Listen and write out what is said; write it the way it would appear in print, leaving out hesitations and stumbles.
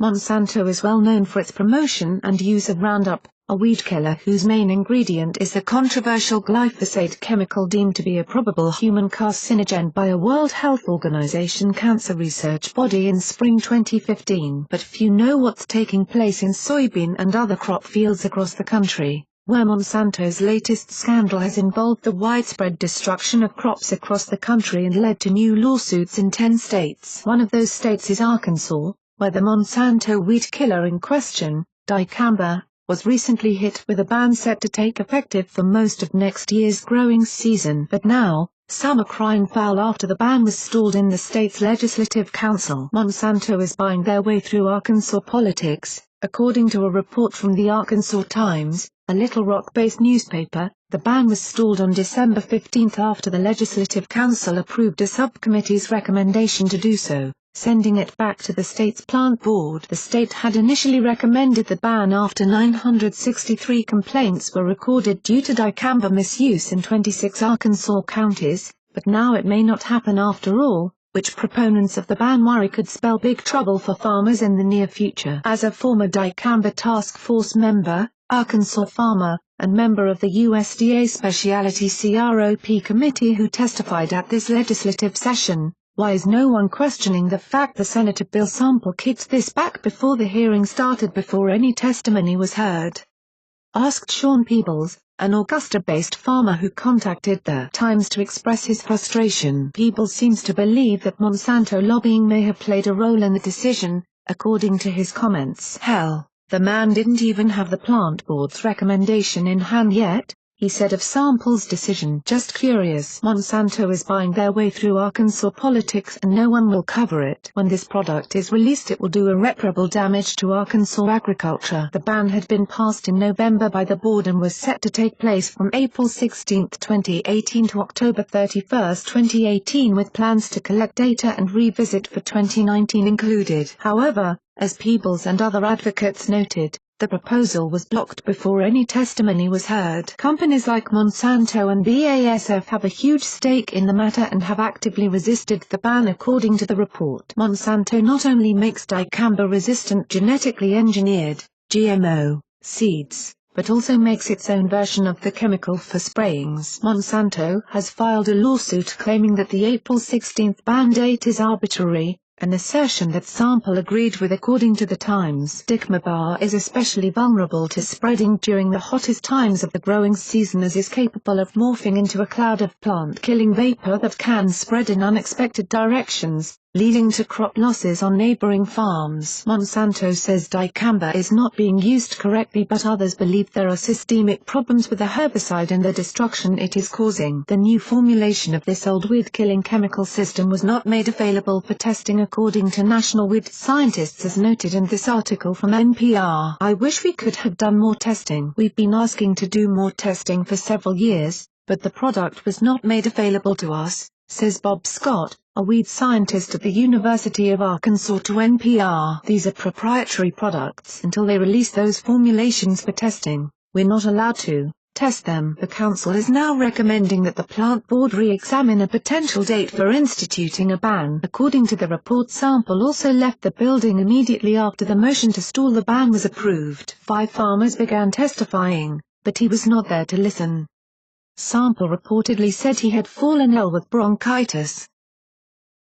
Monsanto is well known for its promotion and use of Roundup, a weed killer whose main ingredient is the controversial glyphosate chemical deemed to be a probable human carcinogen by a World Health Organization cancer research body in spring 2015. But few know what's taking place in soybean and other crop fields across the country, where Monsanto's latest scandal has involved the widespread destruction of crops across the country and led to new lawsuits in 10 states. One of those states is Arkansas, where the Monsanto weed killer in question, dicamba, was recently hit with a ban set to take effective for most of next year's growing season. But now, some are crying foul after the ban was stalled in the state's legislative council. Monsanto is buying their way through Arkansas politics, according to a report from the Arkansas Times, a Little Rock-based newspaper. The ban was stalled on December 15 after the Legislative Council approved a subcommittee's recommendation to do so, sending it back to the state's plant board. The state had initially recommended the ban after 963 complaints were recorded due to dicamba misuse in 26 Arkansas counties, but now it may not happen after all, which proponents of the ban worry could spell big trouble for farmers in the near future. As a former dicamba task force member, Arkansas farmer, and member of the USDA Specialty CROP committee who testified at this legislative session, why is no one questioning the fact the Senator Bill Sample kicked this back before the hearing started, before any testimony was heard? Asked Sean Peebles, an Augusta-based farmer who contacted the Times to express his frustration. Peebles seems to believe that Monsanto lobbying may have played a role in the decision, according to his comments. Hell, the man didn't even have the plant board's recommendation in hand yet, he said of Sample's decision. Just curious. Monsanto is buying their way through Arkansas politics and no one will cover it. When this product is released it will do irreparable damage to Arkansas agriculture. The ban had been passed in November by the board and was set to take place from April 16, 2018 to October 31, 2018, with plans to collect data and revisit for 2019 included. However, as Peebles and other advocates noted, the proposal was blocked before any testimony was heard. Companies like Monsanto and BASF have a huge stake in the matter and have actively resisted the ban, according to the report. Monsanto not only makes dicamba-resistant genetically engineered, GMO, seeds, but also makes its own version of the chemical for sprayings. Monsanto has filed a lawsuit claiming that the April 16 ban date is arbitrary, an assertion that Sample agreed with, according to the Times. Dicamba is especially vulnerable to spreading during the hottest times of the growing season, as is capable of morphing into a cloud of plant-killing vapor that can spread in unexpected directions, leading to crop losses on neighboring farms. Monsanto says dicamba is not being used correctly, but others believe there are systemic problems with the herbicide and the destruction it is causing. The new formulation of this old weed-killing chemical system was not made available for testing, according to national weed scientists, as noted in this article from NPR. I wish we could have done more testing. We've been asking to do more testing for several years, but the product was not made available to us, says Bob Scott, a weed scientist at the University of Arkansas, to NPR. These are proprietary products. Until they release those formulations for testing, we're not allowed to test them. The council is now recommending that the plant board re-examine a potential date for instituting a ban. According to the report, Sample also left the building immediately after the motion to stall the ban was approved. 5 farmers began testifying, but he was not there to listen. Sample reportedly said he had fallen ill with bronchitis,